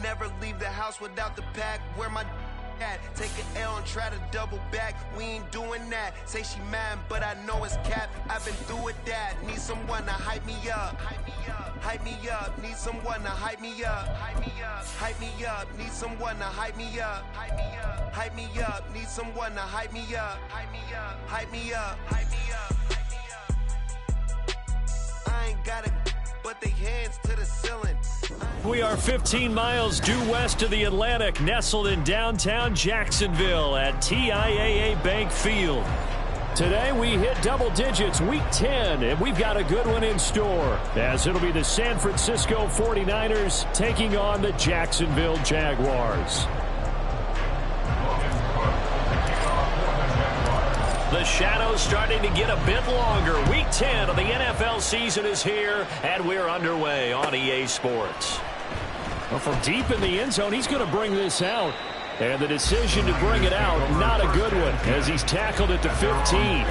Never leave the house without the pack. Where my at? Take an L and try to double back. We ain't doing that. Say she mad, but I know it's cap. I've been through with that. Need someone to hype me up. Hype me up. Hype me up. Need someone to hype me up. Hype me up. Hype me up. Need someone to hype me up. Hype me up. Hype me up. Need someone to hype me up. Hype me up. Hype me up. Hype me up. I ain't got it, but they hands to the ceiling. We are 15 miles due west of the Atlantic, nestled in downtown Jacksonville at TIAA Bank Field. Today we hit double digits, week 10, and we've got a good one in store, as it'll be the San Francisco 49ers taking on the Jacksonville Jaguars. The shadow's starting to get a bit longer. Week 10 of the NFL season is here, and we're underway on EA Sports. Well, from deep in the end zone, he's going to bring this out. And the decision to bring it out, not a good one, as he's tackled at the 15.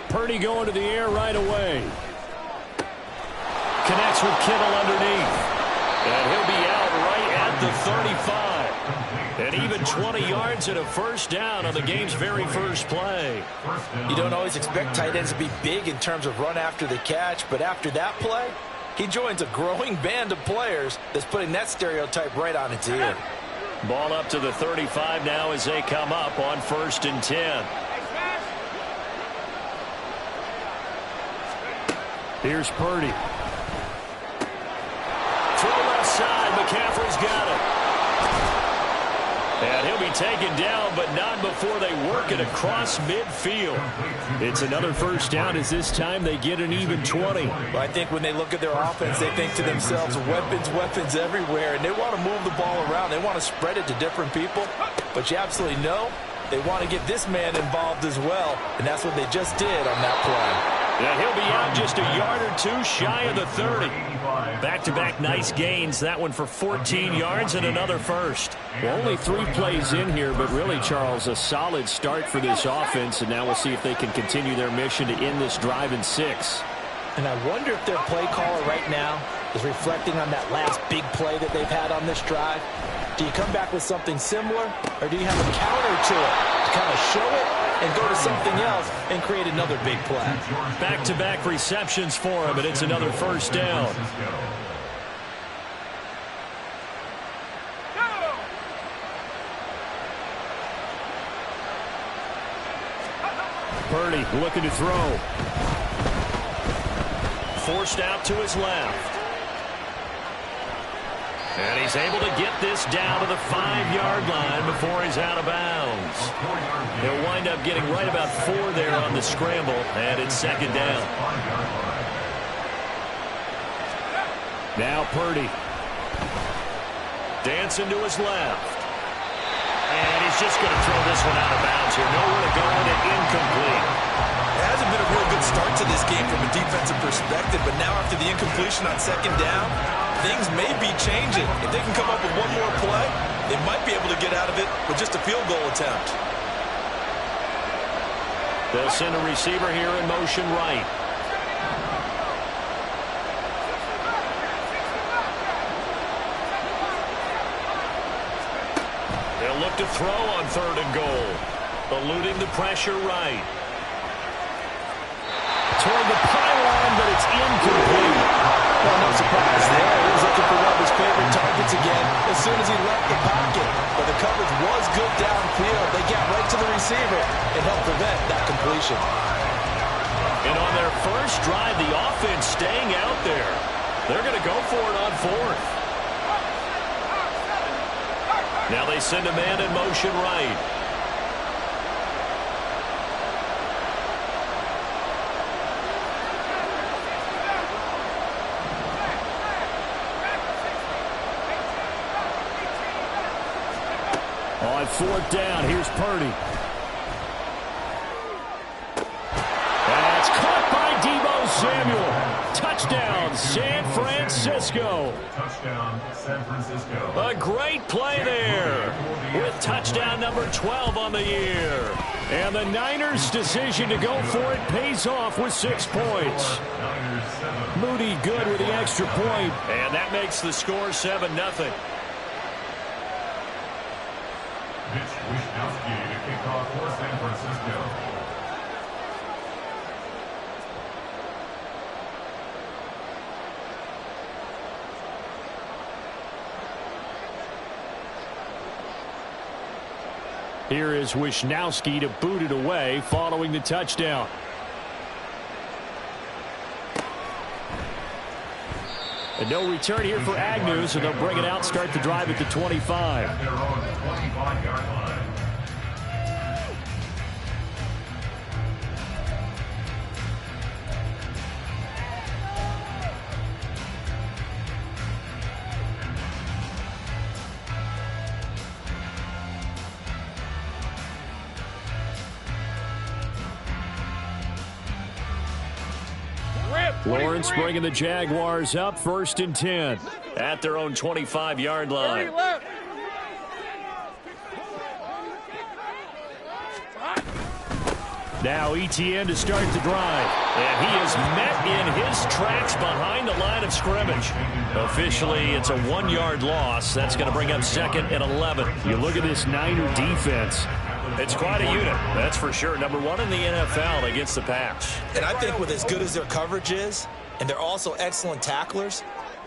Purdy going to the air right away. Connects with Kittle underneath. And he'll be out right at the 35. And even 20 yards and a first down on the game's very first play. You don't always expect tight ends to be big in terms of run after the catch, but after that play, he joins a growing band of players that's putting that stereotype right on its ear. Ball up to the 35 now as they come up on 1st and 10. Here's Purdy. Throw left side. McCaffrey's got it. And he'll be taken down, but not before they work it across midfield. It's another first down, as this time they get an even 20. Well, I think when they look at their offense, they think to themselves, weapons, weapons everywhere, and they want to move the ball around. They want to spread it to different people, but you absolutely know they want to get this man involved as well, and that's what they just did on that play. And he'll be out just a yard or two shy of the 30. Back-to-back nice gains. That one for 14 yards and another first. Well, only 3 plays in here, but really, Charles, a solid start for this offense. And now we'll see if they can continue their mission to end this drive in 6. And I wonder if their play caller right now is reflecting on that last big play that they've had on this drive. Do you come back with something similar, or do you have a counter to it to kind of show it and go to something else and create another big play? Back-to-back receptions for him, and it's another first down. Purdy looking to throw. Forced out to his left. And he's able to get this down to the 5-yard line before he's out of bounds. He'll wind up getting right about 4 there on the scramble, and it's second down. Now Purdy. Dancing to his left. And he's just going to throw this one out of bounds here. Nowhere to go with it, incomplete. It hasn't been a real good start to this game from a defensive perspective, but now after the incompletion on second down, things may be changing. If they can come up with one more play, they might be able to get out of it with just a field goal attempt. They'll send a receiver here in motion right. They'll look to throw on 3rd and goal. Eluding the pressure right. Toward the pylon, but it's incomplete. Well, no surprise there. He was looking for one of his favorite targets again as soon as he left the pocket. But the coverage was good downfield. They got right to the receiver and helped prevent that completion. And on their first drive, the offense staying out there. They're going to go for it on 4th. Now they send a man in motion right. On 4th down, here's Purdy. That's caught by Deebo Samuel. Touchdown, San Francisco. Touchdown, San Francisco. A great play there with touchdown number 12 on the year. And the Niners' decision to go for it pays off with 6 points. Moody good with the extra point, and that makes the score 7-0. Wishnowski to kick off for San Francisco. Here is Wishnowski to boot it away following the touchdown. And no return here for Agnew, so they'll bring it out, start the drive at the 25. At their own 25-yard line. Lawrence bringing the Jaguars up 1st and 10 at their own 25-yard line. Now ETN to start the drive. And he is met in his tracks behind the line of scrimmage. Officially, it's a 1-yard loss. That's going to bring up 2nd and 11. You look at this Niner defense. It's quite a unit, that's for sure. Number 1 in the NFL against the pass. And I think with as good as their coverage is, and they're also excellent tacklers,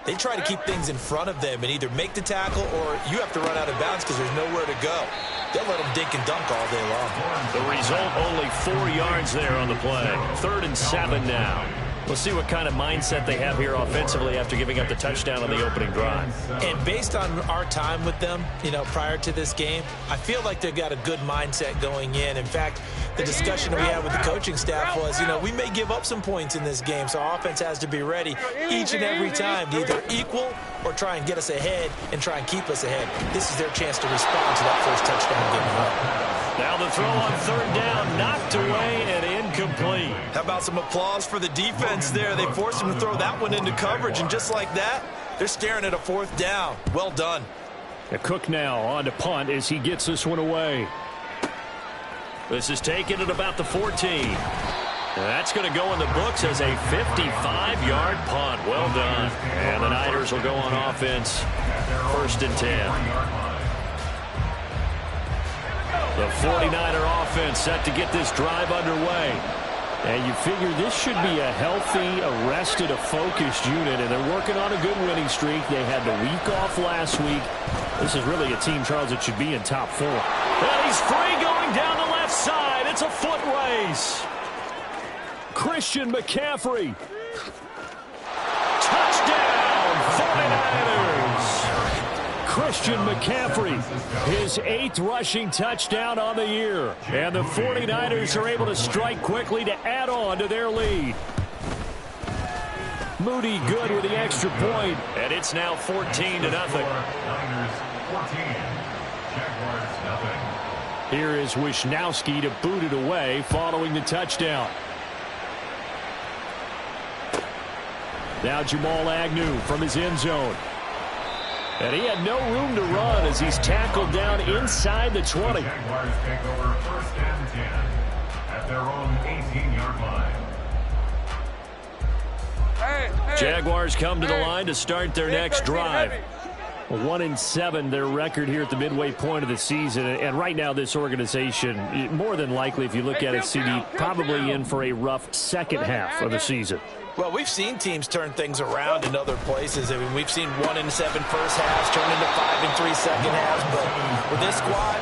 they try to keep things in front of them and either make the tackle or you have to run out of bounds because there's nowhere to go. They'll let them dink and dunk all day long. The result, only 4 yards there on the play. 3rd and 7 now. We'll see what kind of mindset they have here offensively after giving up the touchdown on the opening drive. And based on our time with them, prior to this game, I feel like they've got a good mindset going in. In fact, the discussion that we had with the coaching staff was, we may give up some points in this game, so our offense has to be ready each and every time to either equal or try and get us ahead and try and keep us ahead. This is their chance to respond to that first touchdown game. Now the throw on 3rd down, knocked away and incomplete. How about some applause for the defense there? They forced him to throw that one into coverage, and just like that, they're staring at a 4th down. Well done. Cook now on to punt as he gets this one away. This is taken at about the 14. That's going to go in the books as a 55-yard punt. Well done. And the Niners will go on offense, 1st and 10. The 49er offense set to get this drive underway. And you figure this should be a healthy, arrested, a focused unit, and they're working on a good winning streak. They had the week off last week. This is really a team, Charles, that should be in top 4. And he's free going down the left side. It's a foot race. Christian McCaffrey. Touchdown, 49ers. Christian McCaffrey, his 8th rushing touchdown on the year. And the 49ers are able to strike quickly to add on to their lead. Moody good with the extra point, and it's now 14-0. Niners 14, Jaguars 0. Here is Wisnowski to boot it away following the touchdown. Now Jamal Agnew from his end zone. And he had no room to run as he's tackled down inside the 20. Jaguars take over 1st and 10 at their own 18-yard line. Jaguars come to the line to start their next drive. 1-7 their record here at the midway point of the season. And right now this organization, more than likely, if you look at it, CD, probably in for a rough second half of the season. Well, we've seen teams turn things around in other places. I mean, we've seen 1-7 first halves turn into 5-3 second halves. But with this squad,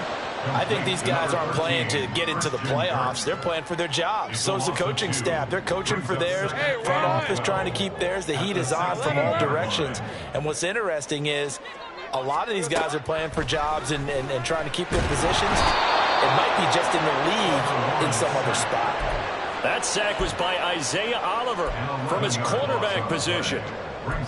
I think these guys aren't playing to get into the playoffs. They're playing for their jobs. So is the coaching staff. They're coaching for theirs. Front office trying to keep theirs. The heat is on from all directions. And what's interesting is a lot of these guys are playing for jobs and trying to keep their positions. It might be just in the league in some other spot. That sack was by Isaiah Oliver from his quarterback position.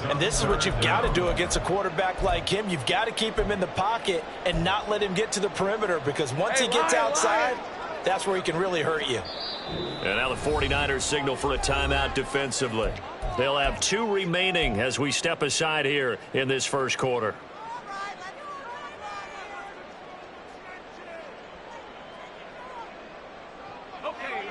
And this is what you've got to do against a quarterback like him. You've got to keep him in the pocket and not let him get to the perimeter, because once he gets outside, that's where he can really hurt you. And now the 49ers signal for a timeout defensively. They'll have 2 remaining as we step aside here in this first quarter.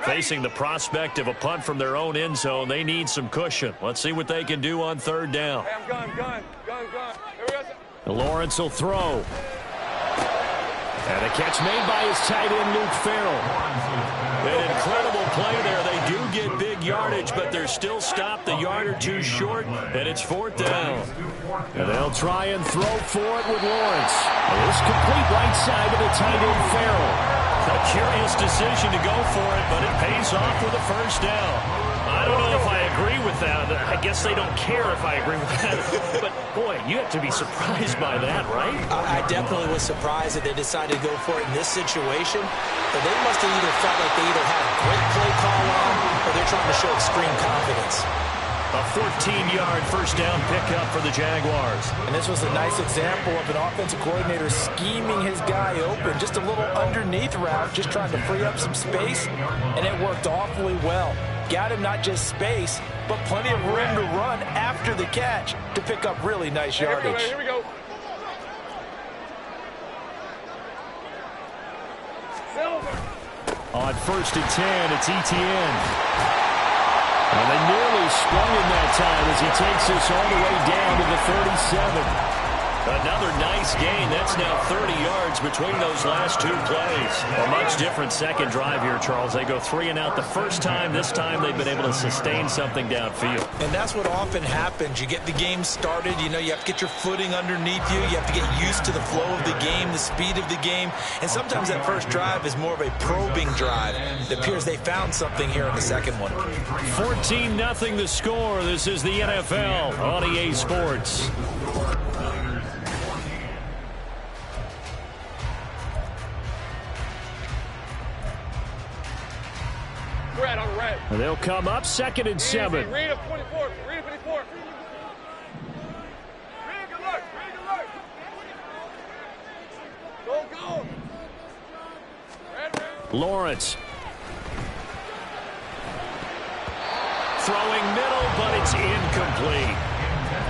Facing the prospect of a punt from their own end zone, they need some cushion. Let's see what they can do on 3rd down. Hey, I'm gone. Lawrence will throw. And a catch made by his tight end, Luke Farrell. An incredible play there. They do get big yardage, but they're still stopped a yard or 2 short, and it's 4th down. And they'll try and throw for it with Lawrence. And it's complete right side to the tight end, Farrell. A curious decision to go for it, but it pays off with a 1st down. I don't know if I agree with that. I guess they don't care if I agree with that. But, boy, you have to be surprised by that, right? I definitely was surprised that they decided to go for it in this situation. But they must have either felt like they either had a great play call on or they're trying to show extreme confidence. A 14-yard 1st down pickup for the Jaguars. And this was a nice example of an offensive coordinator scheming his guy open. Just a little underneath route, just trying to free up some space, and it worked awfully well. Got him not just space, but plenty of room to run after the catch to pick up really nice yardage. Here we go. On 1st and 10, it's Etienne. And they nearly sprung him that time as he takes us all the way down to the 37. Another nice gain. That's now 30 yards between those last 2 plays. A much different second drive here, Charles. They go 3 and out the first time. This time they've been able to sustain something downfield. And that's what often happens. You get the game started. You know, you have to get your footing underneath you. You have to get used to the flow of the game, the speed of the game. And sometimes that first drive is more of a probing drive. It appears they found something here in the second one. 14-0 the score. This is the NFL on EA Sports. Red on red. And they'll come up 2nd and 7. Read a 24. Read a 24. Read good luck. Go. Red. Lawrence. Throwing middle, but it's incomplete.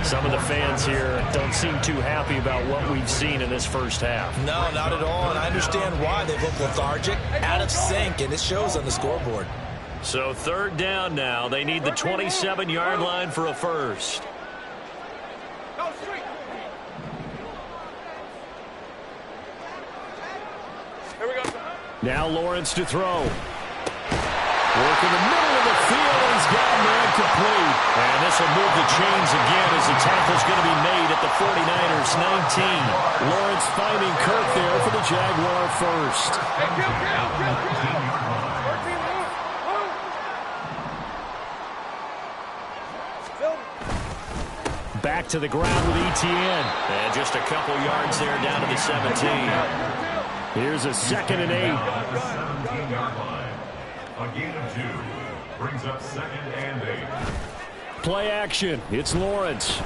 Some of the fans here don't seem too happy about what we've seen in this first half. No, not at all, and I understand why. They look lethargic, out of sync, and it shows on the scoreboard. So third down now. They need the 27-yard line for a first. Go straight. Here we go. Now Lawrence to throw. Work in the middle of the field. He's got a man complete. And this will move the chains again as the tackle's going to be made at the 49ers 19. Lawrence finding Kirk there for the Jaguar first. Hey, kill. 13, move. Back to the ground with Etienne. And just a couple yards there down to the 17. Here's a 2nd and 8. 17-yard line. A gain of 2 brings up 2nd and 8. Play action. It's Lawrence.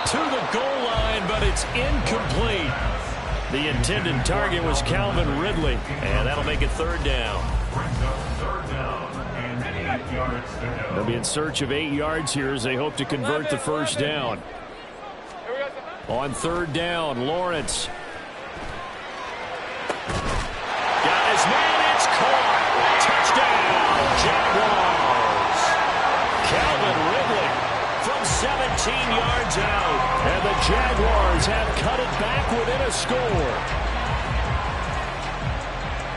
To the goal line, but it's incomplete. The intended target was Calvin Ridley, and that'll make it third down. Brings up 3rd down and 8 yards to go. They'll be in search of 8 yards here as they hope to convert the first down. On third down, Lawrence. Got his man, it's caught. Touchdown, Jaguars. Calvin Ridley from 17 yards out. And the Jaguars have cut it back within a score.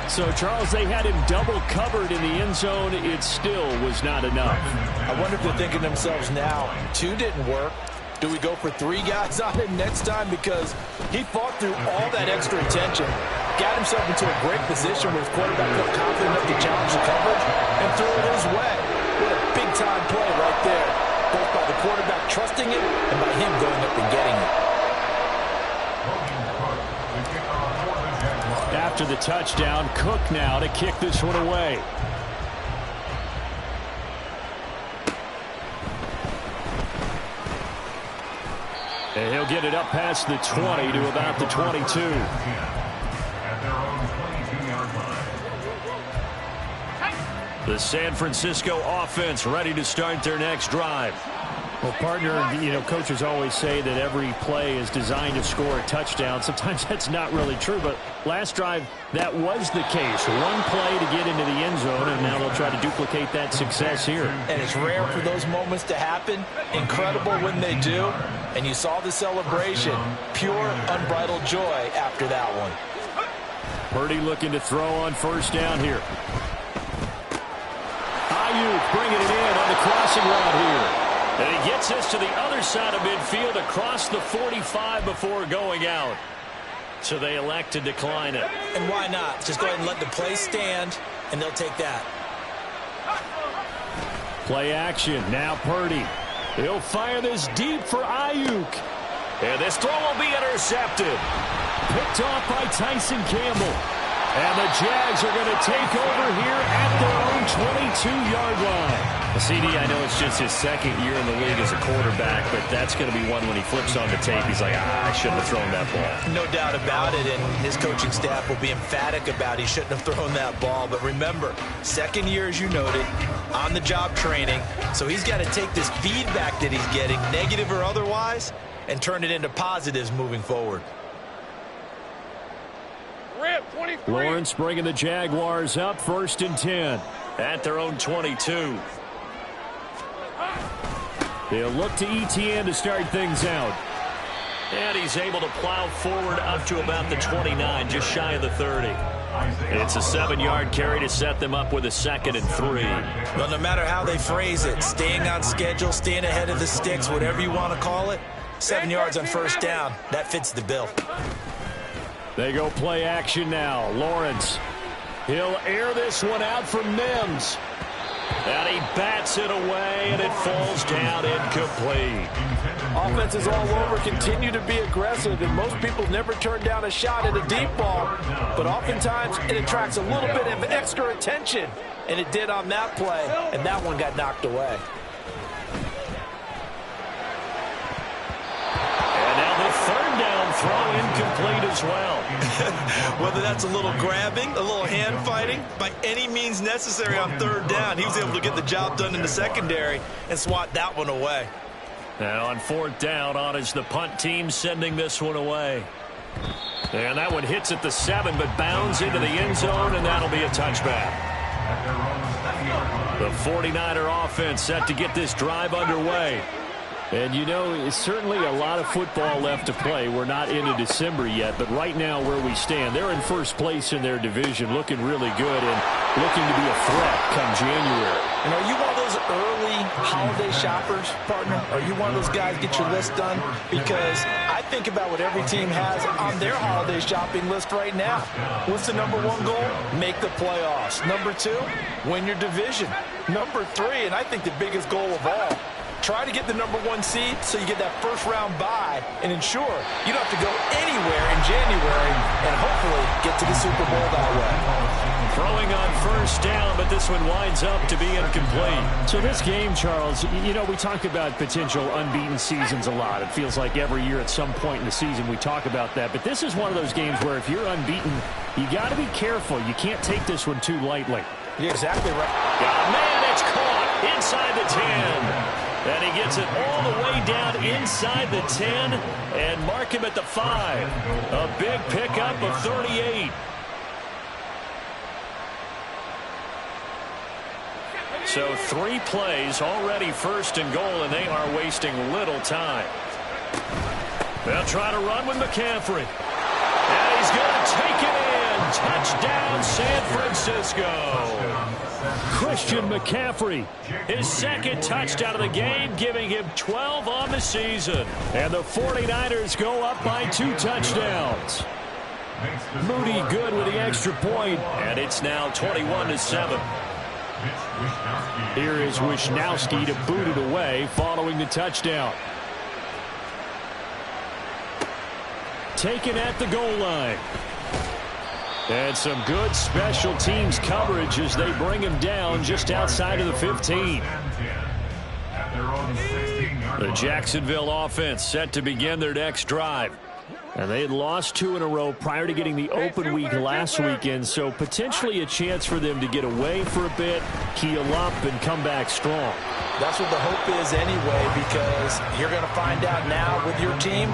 So, Charles, they had him double covered in the end zone. It still was not enough. I wonder if they're thinking to themselves now, 2 didn't work. Do we go for 3 guys on him next time? Because he fought through all that extra attention, got himself into a great position where his quarterback felt confident enough to challenge the coverage and throw it his way. What a big-time play right there, both by the quarterback trusting it and by him going up and getting it. After the touchdown, Cook now to kick this one away. And he'll get it up past the 20 to about the 22. At their own 22-yard line. The San Francisco offense ready to start their next drive. Well, partner, you know, coaches always say that every play is designed to score a touchdown. Sometimes that's not really true, but last drive, that was the case. One play to get into the end zone, and now they'll try to duplicate that success here. And it's rare for those moments to happen. Incredible when they do. And you saw the celebration. Pure, unbridled joy after that one. Purdy looking to throw on first down here. Ayuk bringing it in on the crossing route here. And he gets this to the other side of midfield across the 45 before going out. So they elect to decline it. And why not? Just go ahead and let the play stand, and they'll take that. Play action. Now Purdy. He'll fire this deep for Ayuk. And this throw will be intercepted. Picked off by Tyson Campbell. And the Jags are going to take over here at their own 22-yard line. CD, I know it's just his 2nd year in the league as a quarterback, but that's going to be one when he flips on the tape. He's like, I shouldn't have thrown that ball. No doubt about it, and his coaching staff will be emphatic about he shouldn't have thrown that ball. But remember, 2nd year, as you noted, on-the-job training. So he's got to take this feedback that he's getting, negative or otherwise, and turn it into positives moving forward. Rip, 23. Lawrence bringing the Jaguars up 1st and 10 at their own 22. They'll look to Etienne to start things out. And he's able to plow forward up to about the 29, just shy of the 30. It's a 7-yard carry to set them up with a 2nd and 3. Well, no matter how they phrase it, staying on schedule, staying ahead of the sticks, whatever you want to call it, 7 yards on first down, that fits the bill. They go play action now. Lawrence. He'll air this one out for Mims. And he bats it away, and it falls down incomplete. Offenses all over continue to be aggressive, and most people never turn down a shot at a deep ball. But oftentimes, it attracts a little bit of extra attention, and it did on that play, and that one got knocked away. And now the 3rd down throw incomplete as well. Whether that's a little grabbing, a little hand fighting, by any means necessary on 3rd down, he was able to get the job done in the secondary and swat that one away. Now on 4th down, on is the punt team sending this one away. And that one hits at the 7, but bounds into the end zone, and that'll be a touchback. at their own 30-yard line. The 49er offense set to get this drive underway. And, you know, it's certainly a lot of football left to play. We're not into December yet, but right now where we stand, they're in first place in their division, looking really good and looking to be a threat come January. And are you one of those early holiday shoppers, partner? Are you one of those guys get your list done? Because I think about what every team has on their holiday shopping list right now. What's the number one goal? Make the playoffs. Number two, win your division. Number three, and I think the biggest goal of all, try to get the number one seed so you get that first round bye and ensure you don't have to go anywhere in January and hopefully get to the Super Bowl that way. Throwing on first down, but this one winds up to be incomplete. So this game, Charles, you know, we talk about potential unbeaten seasons a lot. It feels like every year at some point in the season we talk about that. But this is one of those games where if you're unbeaten, you got to be careful. You can't take this one too lightly. You're exactly right. Oh, man, it's caught inside the 10. And he gets it all the way down inside the 10 and mark him at the 5. A big pickup of 38. So 3 plays, already first and goal, and they are wasting little time. They'll try to run with McCaffrey. And he's going to take it in. Touchdown, San Francisco. Christian McCaffrey, his second touchdown of the game, giving him 12 on the season. And the 49ers go up by 2 touchdowns. Moody good with the extra point, and it's now 21-7. Here is Wisnowski to boot it away following the touchdown. Taken at the goal line. And some good special teams coverage as they bring him down just outside of the 15. The Jacksonville offense set to begin their next drive. And they had lost 2 in a row prior to getting the open week last weekend, so potentially a chance for them to get away for a bit, heal up, and come back strong. That's what the hope is anyway, because you're going to find out now with your team,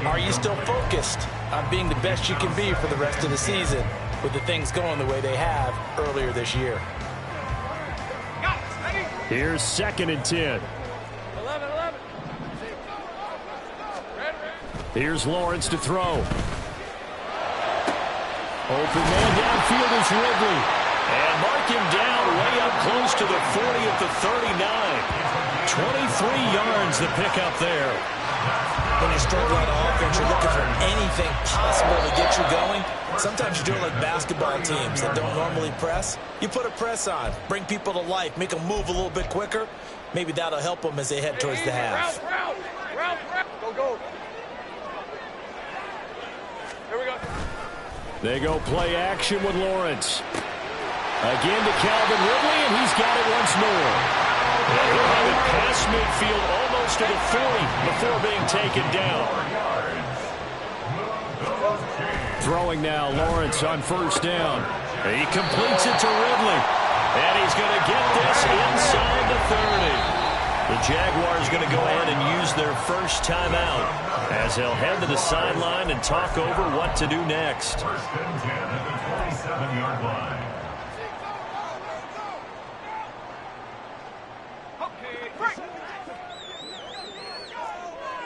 are you still focused on being the best you can be for the rest of the season with the things going the way they have earlier this year? Here's 2nd and 10. 11. Here's Lawrence to throw. Open man downfield is Ridley. And mark him down way up close to the 40 at the 39. 23 yards the pickup there. When you struggle on offense, you're looking for anything possible to get you going. Sometimes you do it like basketball teams that don't normally press. You put a press on, bring people to life, make them move a little bit quicker. Maybe that'll help them as they head towards the half. Route. Go. Here we go. They go play action with Lawrence. Again to Calvin Ridley, and he's got it once more. And he'll have it past midfield almost to the 40 before being taken down. Throwing now, Lawrence on first down. He completes it to Ridley. And he's going to get this inside the 30. The Jaguars going to go ahead and use their first timeout as they'll head to the sideline and talk over what to do next. 1st and 10 at the 27-yard line. Okay.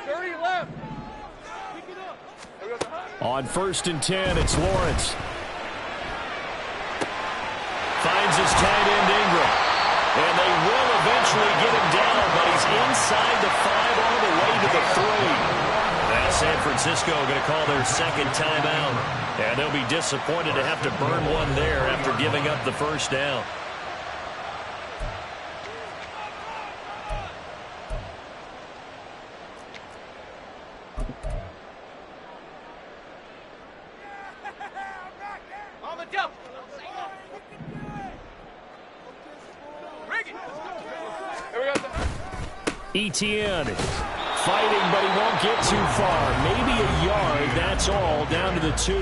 30 left. On 1st and 10, it's Lawrence. Finds his tight end Ingram. And they will eventually get him down, but he's inside the 5 all the way to the 3. Now San Francisco going to call their second timeout. And they'll be disappointed to have to burn one there after giving up the first down. On the jump. Here we go. ETN fighting, but he won't get too far. Maybe a yard, that's all, down to the 2.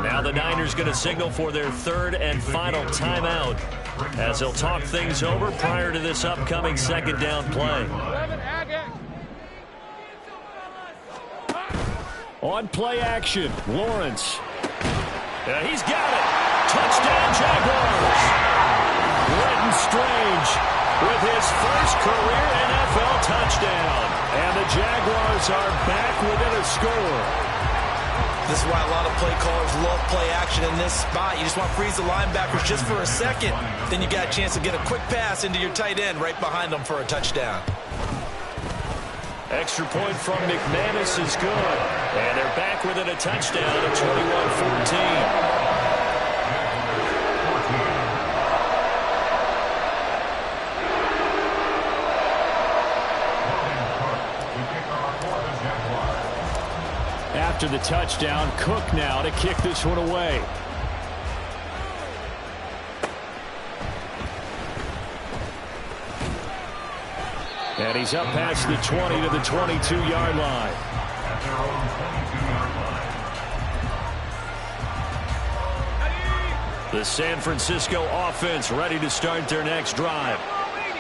Now the Niners going to signal for their 3rd and final timeout as they'll talk things over prior to this upcoming 2nd down play. 11, Agate. On play action, Lawrence. Yeah, he's got it. Touchdown, Jaguars. Strange with his first career NFL touchdown. And the Jaguars are back within a score. This is why a lot of play callers love play action in this spot. You just want to freeze the linebackers just for a second. Then you got a chance to get a quick pass into your tight end right behind them for a touchdown. Extra point from McManus is good. And they're back within a touchdown at 21-14. After the touchdown, Cook now to kick this one away. And he's up past the 20 to the 22-yard line. At their own 22-yard line. The San Francisco offense ready to start their next drive.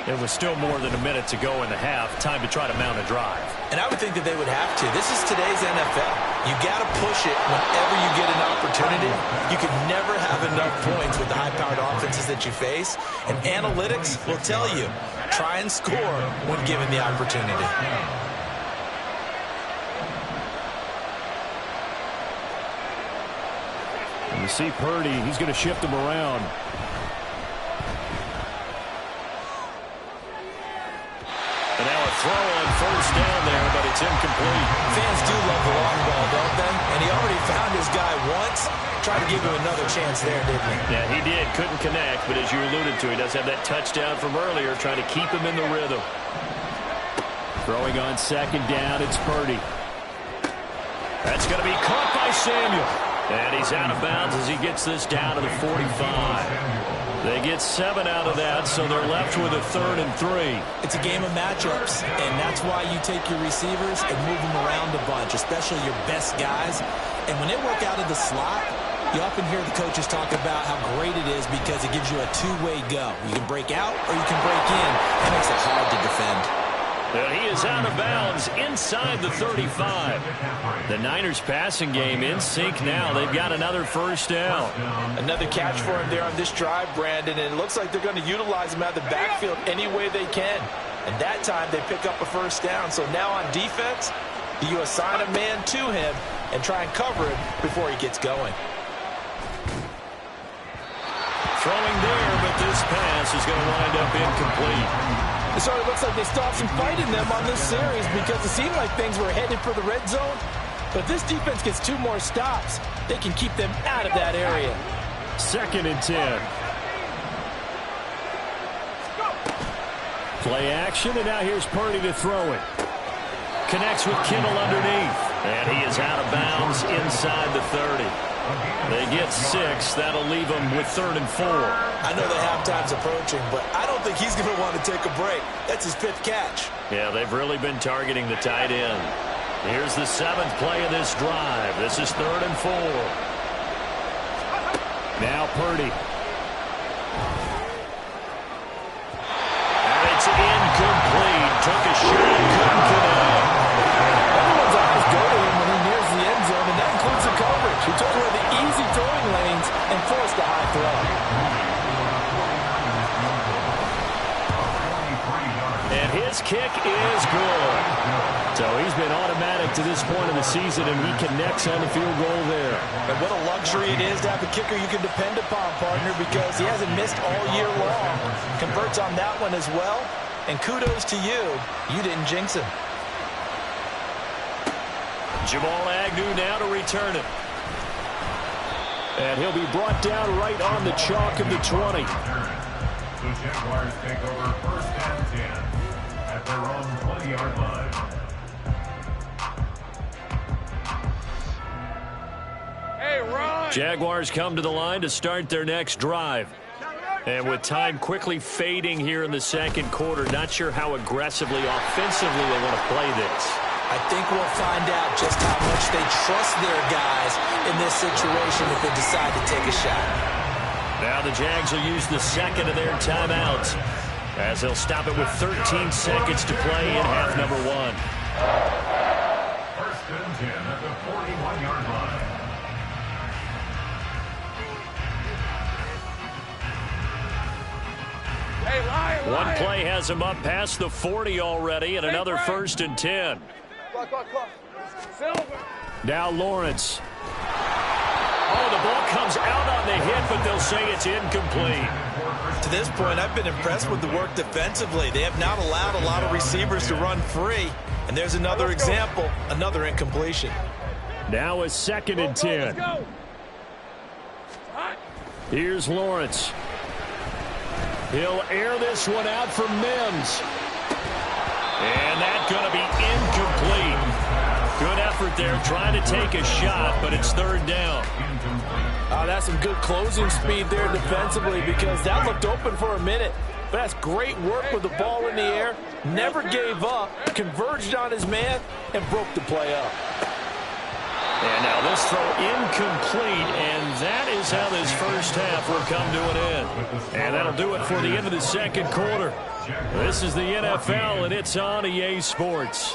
It was still more than a minute to go in the half. Time to try to mount a drive. And I would think that they would have to. This is today's NFL. You got to push it whenever you get an opportunity. You can never have enough points with the high-powered offenses that you face. And analytics will tell you, try and score when given the opportunity. And you see Purdy, he's going to shift him around. And now a throw on first down there, but it's incomplete. Fans do love the long ball, don't they? And he already found his guy once. Tried to give him another chance there, didn't he? Yeah, he did. Couldn't connect, but as you alluded to, he does have that touchdown from earlier, trying to keep him in the rhythm. Throwing on second down, it's Purdy. That's going to be caught by Samuel. And he's out of bounds as he gets this down to the 45. They get 7 out of that, so they're left with a 3rd and 3. It's a game of matchups, and that's why you take your receivers and move them around a bunch, especially your best guys. And when they work out of the slot, you often hear the coaches talk about how great it is because it gives you a two-way go. You can break out or you can break in. That makes it hard to defend. And he is out of bounds inside the 35. The Niners passing game in sync now. They've got another first down. Another catch for him there on this drive, Brandon, and it looks like they're going to utilize him out of the backfield any way they can. And that time they pick up a first down. So now on defense, you assign a man to him and try and cover him before he gets going. Throwing there, but this pass is going to wind up incomplete. So it looks like they stopped some fight in them on this series because it seemed like things were headed for the red zone. But if this defense gets 2 more stops, they can keep them out of that area. 2nd and 10. Play action, and now here's Purdy to throw it. Connects with Kittle underneath. And he is out of bounds inside the 30. They get 6. That'll leave them with 3rd and 4. I know the halftime's approaching, but I don't think he's going to want to take a break. That's his 5th catch. Yeah, they've really been targeting the tight end. Here's the 7th play of this drive. This is 3rd and 4. Now Purdy. And it's incomplete. Took a shot, couldn't connect. Everyone's eyes go to him when he nears the end zone, and that includes the coverage. He took away the easy throwing lanes and forced a high throw. And his kick is good. So he's been automatic to this point of the season, and he connects on the field goal there. And what a luxury it is to have a kicker you can depend upon, partner, because he hasn't missed all year long. Converts on that one as well. And kudos to you. You didn't jinx him. Jamal Agnew now to return it. And he'll be brought down right on the chalk of the 20. The Jaguars take over 1st and 10 at their own 20-yard line. Hey, run! Jaguars come to the line to start their next drive. And with time quickly fading here in the 2nd quarter, not sure how aggressively, offensively they want to play this. I think we'll find out just how much they trust their guys in this situation if they decide to take a shot. Now the Jags will use the 2nd of their timeouts as they'll stop it with 13 seconds to play in half number 1. 1st and 10 at the 41-yard line. One play has him up past the 40 already, and another 1st and 10. Now Lawrence. Oh, the ball comes out on the hit, but they'll say it's incomplete. To this point, I've been impressed with the work defensively. They have not allowed a lot of receivers to run free. And there's another example, another incompletion. Now a 2nd and 10. Here's Lawrence. He'll air this one out for Mims. And that's going to be incomplete. Good effort there, trying to take a shot, but it's 3rd down. That's some good closing speed there defensively, because that looked open for a minute. But that's great work with the ball in the air. Never gave up, converged on his man, and broke the play up. And now this throw incomplete, and that is how this first half will come to an end. And that'll do it for the end of the 2nd quarter. This is the NFL, and it's on EA Sports.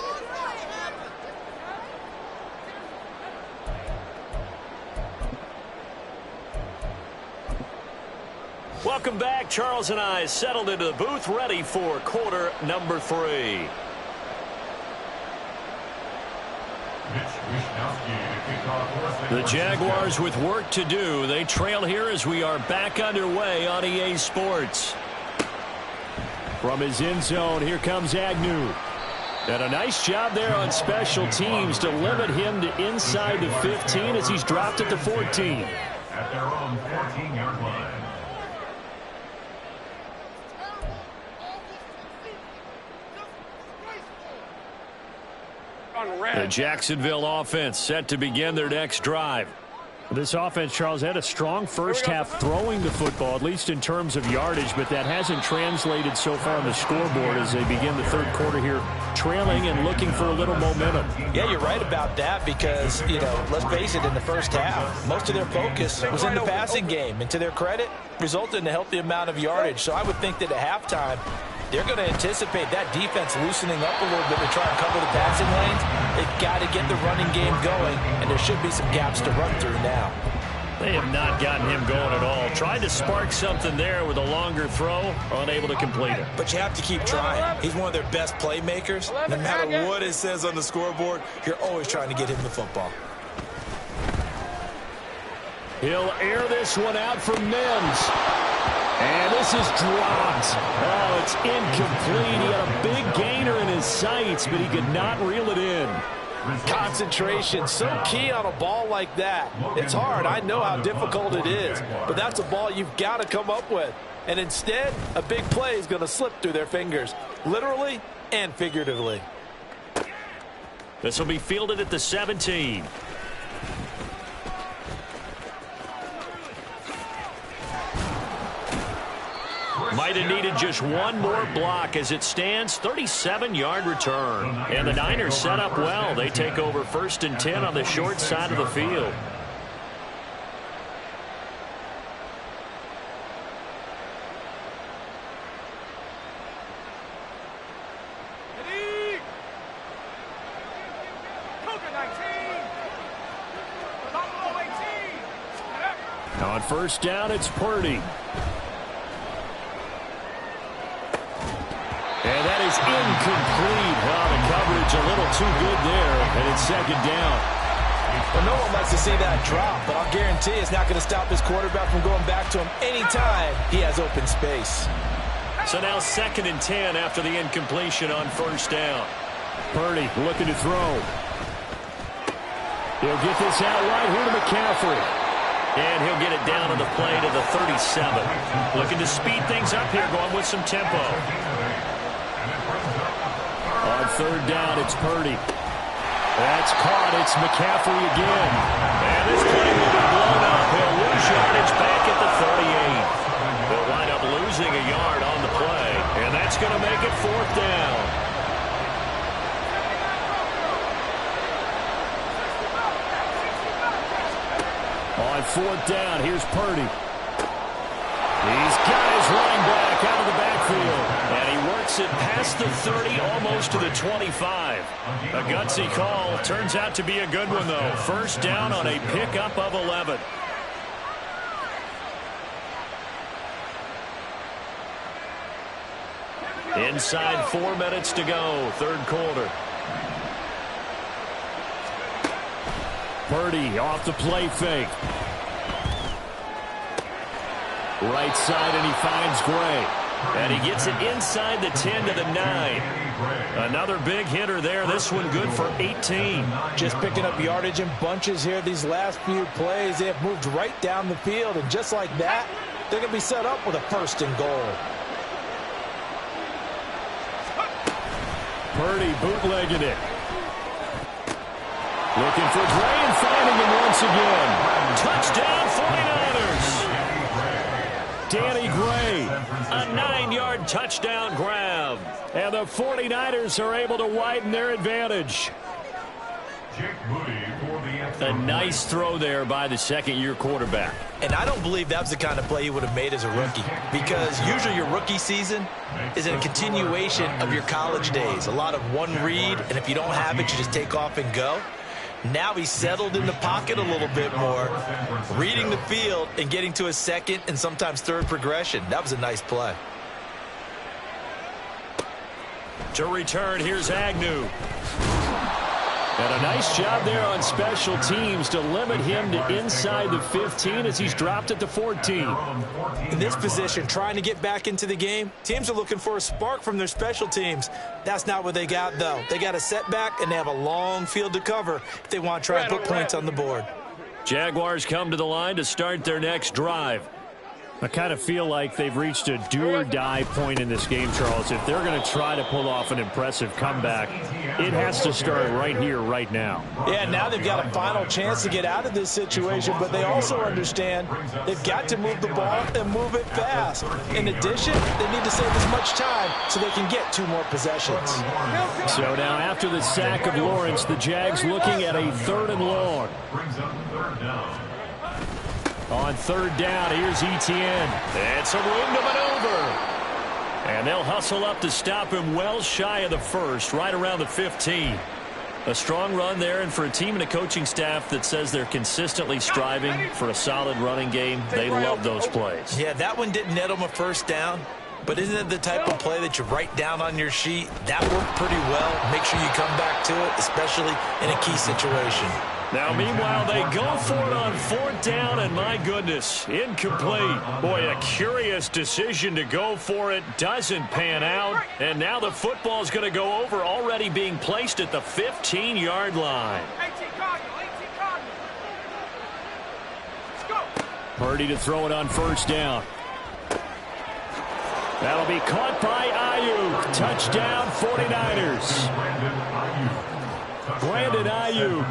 Welcome back. Charles and I settled into the booth, ready for quarter number 3. The Jaguars with work to do. They trail here as we are back underway on EA Sports. From his end zone, here comes Agnew. And a nice job there on special teams to limit him to inside the 15 as he's dropped at the 14. At their own 14-yard line. The Jacksonville offense set to begin their next drive. This offense, Charles, had a strong first half throwing the football, at least in terms of yardage, but that hasn't translated so far on the scoreboard as they begin the 3rd quarter here, trailing and looking for a little momentum. Yeah, you're right about that because, let's face it, in the first half, most of their focus was in the passing game. And to their credit, resulted in a healthy amount of yardage. So I would think that at halftime, they're going to anticipate that defense loosening up a little bit to try and cover the passing lanes. They've got to get the running game going, and there should be some gaps to run through now. They have not gotten him going at all. Tried to spark something there with a longer throw, unable to complete it. But you have to keep trying. He's one of their best playmakers. No matter what it says on the scoreboard, you're always trying to get him the football. He'll air this one out for Mims. And this is dropped. Oh, it's incomplete. He had a big gainer in his sights, but he could not reel it in. Concentration, so key on a ball like that. It's hard. I know how difficult it is, but that's a ball you've got to come up with. And instead, a big play is going to slip through their fingers, literally and figuratively. This will be fielded at the 17. Might have needed just one more block. As it stands, 37-yard return. And the Niners set up well. They take over 1st and 10 on the short side of the field. On 1st down, it's Purdy. And that is incomplete. Well, the coverage a little too good there, and it's 2nd down. Well, no one likes to see that drop, but I'll guarantee it's not going to stop his quarterback from going back to him anytime he has open space. So now 2nd and 10 after the incompletion on 1st down. Purdy looking to throw. He'll get this out right here to McCaffrey. And he'll get it down to the play to the 37. Looking to speed things up here, going with some tempo. On 3rd down, it's Purdy. That's caught. It's McCaffrey again. And this play will be blown up. He'll lose yardage back at the 38. They'll wind up losing a yard on the play. And that's going to make it 4th down. On 4th down, here's Purdy. He's got his running back out of the backfield. And he works it past the 30, almost to the 25. A gutsy call. Turns out to be a good one, though. 1st down on a pickup of 11. Inside 4 minutes to go, third quarter. Purdy off the play fake. Right side, and he finds Gray. And he gets it inside the 10 to the 9. Another big hitter there. This one good for 18. Just picking up yardage in bunches here. These last few plays, they have moved right down the field. And just like that, they're going to be set up with a 1st and goal. Purdy bootlegging it. Looking for Gray and finding him once again. Touchdown 49ers. Danny Gray, a 9-yard touchdown grab. And the 49ers are able to widen their advantage. A nice throw there by the second-year quarterback. And I don't believe that was the kind of play he would have made as a rookie, because usually your rookie season is a continuation of your college days. A lot of one read, and if you don't have it, you just take off and go. Now he's settled in the pocket a little bit more, reading the field and getting to a second and sometimes third progression. That was a nice play. To return, here's Agnew. And a nice job there on special teams to limit him to inside the 15 as he's dropped at the 14. In this position, trying to get back into the game, teams are looking for a spark from their special teams. That's not what they got, though. They got a setback, and they have a long field to cover if they want to try and put points on the board. Jaguars come to the line to start their next drive. I kind of feel like they've reached a do-or-die point in this game, Charles. If they're going to try to pull off an impressive comeback, it has to start right here, right now. Yeah, now they've got a final chance to get out of this situation, but they also understand they've got to move the ball and move it fast. In addition, they need to save as much time so they can get 2 more possessions. So now after the sack of Lawrence, the Jags looking at a 3rd and long. On 3rd down, here's Etienne. It's a room to maneuver. And they'll hustle up to stop him well shy of the 1st, right around the 15. A strong run there, and for a team and a coaching staff that says they're consistently striving for a solid running game, they love those plays. Yeah, that one didn't net them a 1st down, but isn't it the type of play that you write down on your sheet? That worked pretty well. Make sure you come back to it, especially in a key situation. Now, meanwhile, they go for it on 4th down, and my goodness, incomplete. Boy, a curious decision to go for it. Doesn't pan out, and now the football's going to go over, already being placed at the 15-yard line. Purdy to throw it on 1st down. That'll be caught by Ayuk. Touchdown, 49ers. Brandon Ayuk,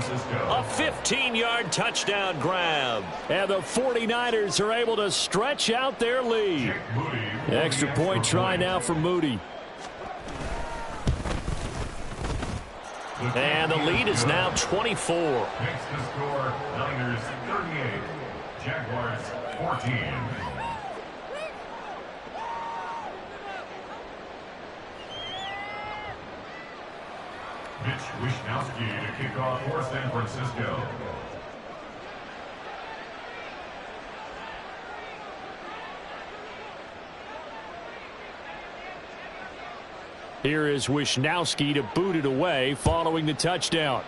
a 15-yard touchdown grab. And the 49ers are able to stretch out their lead. Extra point try now for Moody. And the lead is now 24. Makes the score Niners 38, Jaguars 14. Mitch Wishnowski to kick off for San Francisco. Here is Wishnowski to boot it away following the touchdown.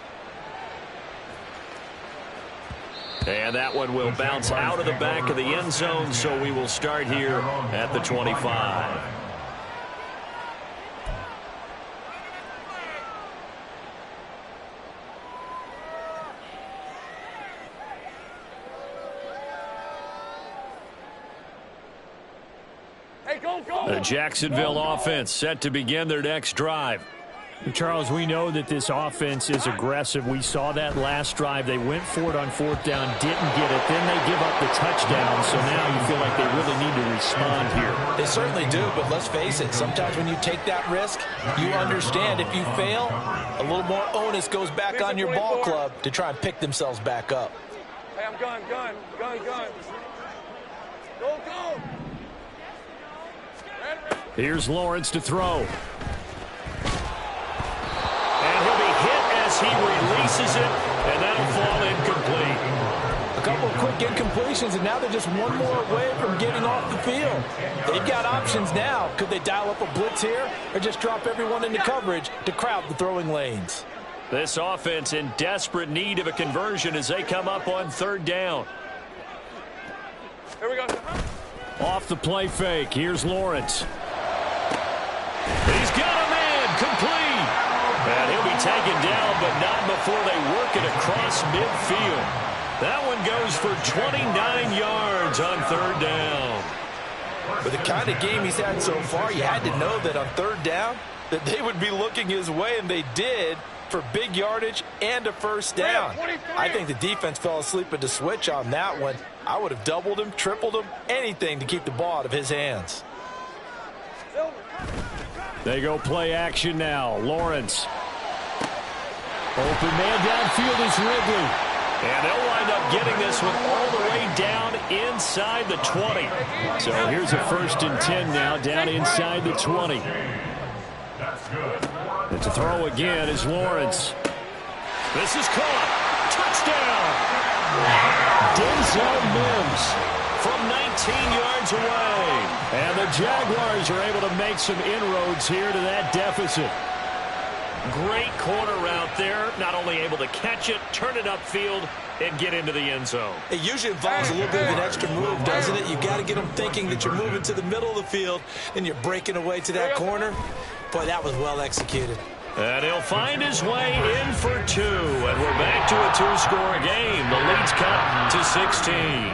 And that one will bounce out of the back of the end zone, so we will start here at the 25. The Jacksonville offense set to begin their next drive. Charles, we know that this offense is aggressive. We saw that last drive. They went for it on 4th down, didn't get it. Then they give up the touchdown. So now you feel like they really need to respond here. They certainly do, but let's face it. Sometimes when you take that risk, you understand if you fail, a little more onus goes back on your ball club to try and pick themselves back up. Hey, I'm gun. Go. Here's Lawrence to throw. And he'll be hit as he releases it, and that'll fall incomplete. couple of quick incompletions, and now they're just one more away from getting off the field. They've got options now. Could they dial up a blitz here or just drop everyone into coverage to crowd the throwing lanes? This offense in desperate need of a conversion as they come up on third down. Here we go. Off the play fake. Here's Lawrence. He's got a man complete. And he'll be taken down, but not before they work it across midfield. That one goes for 29 yards on third down. With the kind of game he's had so far, you had to know that on third down that they would be looking his way, and they did, for big yardage and a first down. I think the defense fell asleep at the switch on that one. I would have doubled him, tripled him, anything to keep the ball out of his hands. They go play action now. Lawrence. Open man downfield is Ridley. And they'll wind up getting this one all the way down inside the 20. So here's a 1st and 10 now, down inside the 20. And to throw again is Lawrence. This is caught. Touchdown. Denzel Mims from 19 yards away. And the Jaguars are able to make some inroads here to that deficit. Great corner route there. Not only able to catch it, turn it upfield, and get into the end zone. It usually involves a little bit of an extra move, doesn't it? You've got to get them thinking that you're moving to the middle of the field and you're breaking away to that corner. Boy, that was well executed. And he'll find his way in for 2. And we're back to a 2-score game. The lead's cut to 16.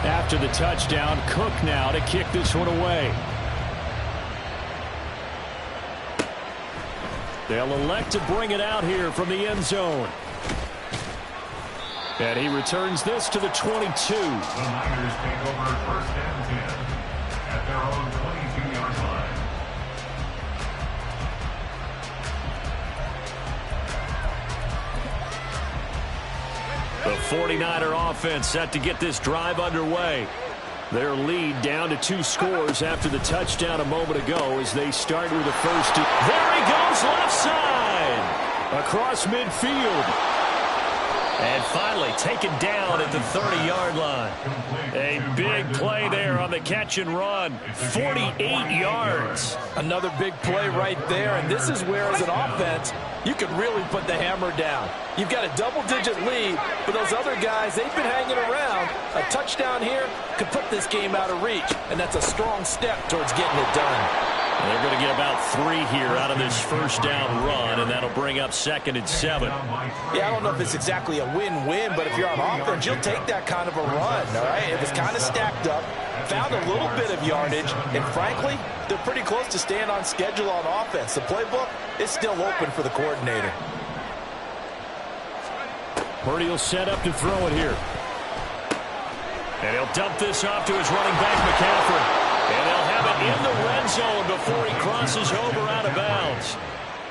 After the touchdown, Cook now to kick this one away. They'll elect to bring it out here from the end zone. And he returns this to the 22. The Niners take over 1st and 10 at their own 22-yard line. The 49er offense set to get this drive underway. Their lead down to 2 scores after the touchdown a moment ago as they start with a 1st. There he goes left side across midfield. And finally taken down at the 30-yard line. A big play there on the catch and run. 48 yards. Another big play right there, and this is where, as an offense, you can really put the hammer down. You've got a double-digit lead, but those other guys, they've been hanging around. A touchdown here could put this game out of reach, and that's a strong step towards getting it done. They're going to get about 3 here out of this first down run, and that'll bring up 2nd and 7. Yeah, I don't know if it's exactly a win-win, but if you're on offense, you'll take that kind of a run, all right? It was kind of stacked up, found a little bit of yardage, and frankly, they're pretty close to staying on schedule on offense. The playbook is still open for the coordinator. Purdy will set up to throw it here. And he'll dump this off to his running back, McCaffrey. And they'll have it in the red zone before he crosses over out of bounds.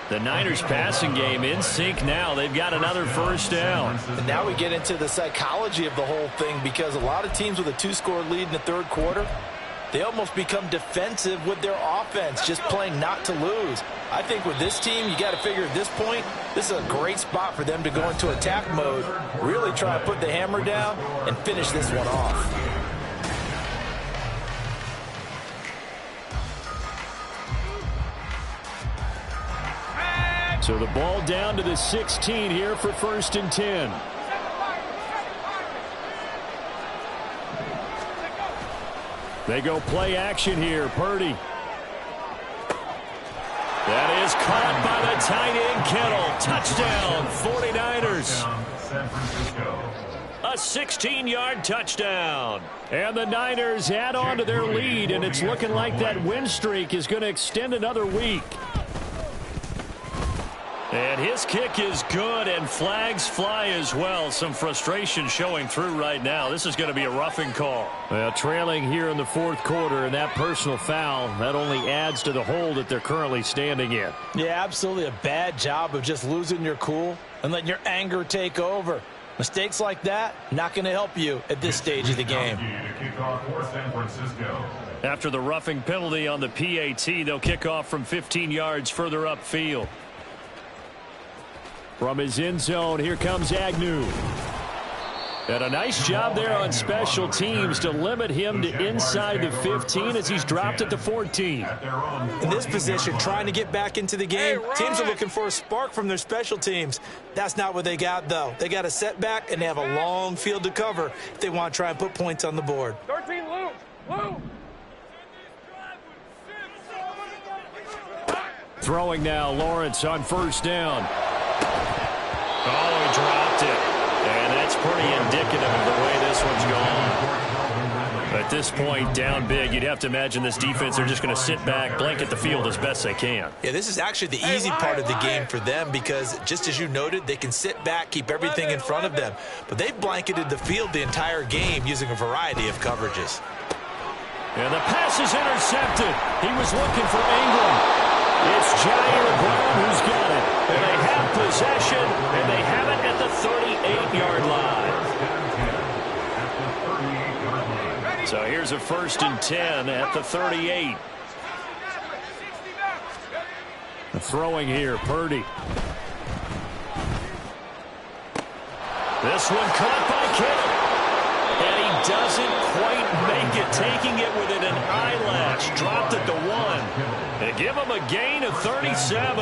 The Niners passing game in sync now. They've got another first down. And now we get into the psychology of the whole thing, because a lot of teams with a 2-score lead in the third quarter, they almost become defensive with their offense, just playing not to lose. I think with this team, you got to figure at this point, this is a great spot for them to go into attack mode, really try to put the hammer down and finish this one off. So the ball down to the 16 here for 1st and 10. They go play action here. Purdy. That is caught by the tight end Kittle. Touchdown, 49ers. San Francisco. A 16-yard touchdown. And the Niners add on to their lead, and it's looking like that win streak is going to extend another week. And his kick is good, and flags fly as well. Some frustration showing through right now. This is going to be a roughing call. Well, trailing here in the 4th quarter, and that personal foul, that only adds to the hole that they're currently standing in. Yeah, absolutely a bad job of just losing your cool and letting your anger take over. Mistakes like that, not going to help you at this stage of the game. After the roughing penalty on the PAT, they'll kick off from 15 yards further upfield. From his end zone, here comes Agnew. And a nice job there on special teams to limit him to inside the 15 as he's dropped at the 14. In this position, trying to get back into the game, teams are looking for a spark from their special teams. That's not what they got, though. They got a setback, and they have a long field to cover if they want to try and put points on the board. 13, Lou. Throwing now, Lawrence on first down. Oh, he dropped it. And that's pretty indicative of the way this one's gone. At this point, down big, you'd have to imagine this defense, they're just going to sit back, blanket the field as best they can. Yeah, this is actually the easy part of the game for them because, just as you noted, they can sit back, keep everything in front of them. But they've blanketed the field the entire game using a variety of coverages. And the pass is intercepted. He was looking for Ingram. It's Jair Brown who's got it. And they have possession, and they have it at the 38-yard line. So here's a 1st and 10 at the 38. The throwing here, Purdy. This one caught by Kittle. And he doesn't quite make it, taking it within an eyelash. Dropped at the 1. And give him a gain of 37.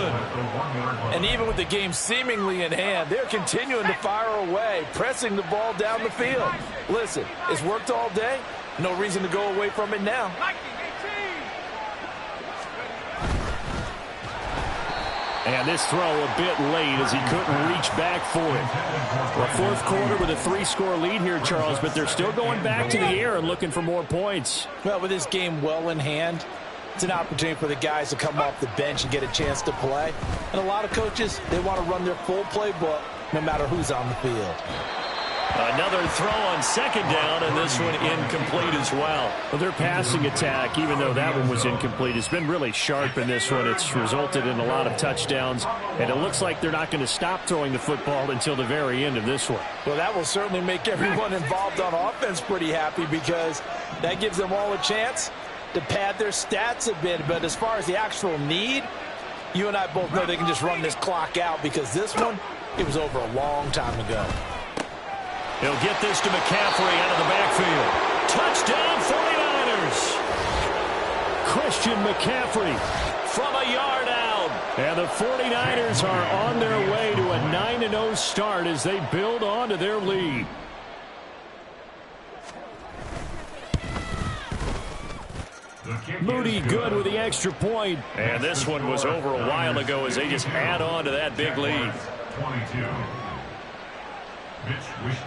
And even with the game seemingly in hand, they're continuing to fire away, pressing the ball down the field. Listen, it's worked all day. No reason to go away from it now. And this throw a bit late as he couldn't reach back for it. Well, 4th quarter with a 3-score lead here, Charles, but they're still going back to the air and looking for more points. Well, with this game well in hand, it's an opportunity for the guys to come off the bench and get a chance to play. And a lot of coaches, they want to run their full playbook no matter who's on the field. Another throw on 2nd down, and this one incomplete as well. Well, their passing attack, even though that one was incomplete, has been really sharp in this one. It's resulted in a lot of touchdowns, and it looks like they're not going to stop throwing the football until the very end of this one. Well, that will certainly make everyone involved on offense pretty happy because that gives them all a chance to pad their stats a bit. But as far as the actual need, you and I both know they can just run this clock out because this one, it was over a long time ago. He'll get this to McCaffrey out of the backfield. Touchdown 49ers. Christian McCaffrey from a yard out. And the 49ers are on their way to a 9-0 start as they build on to their lead. Moody good with the extra point. And this one was over a while ago as they just add on to that big lead. 22.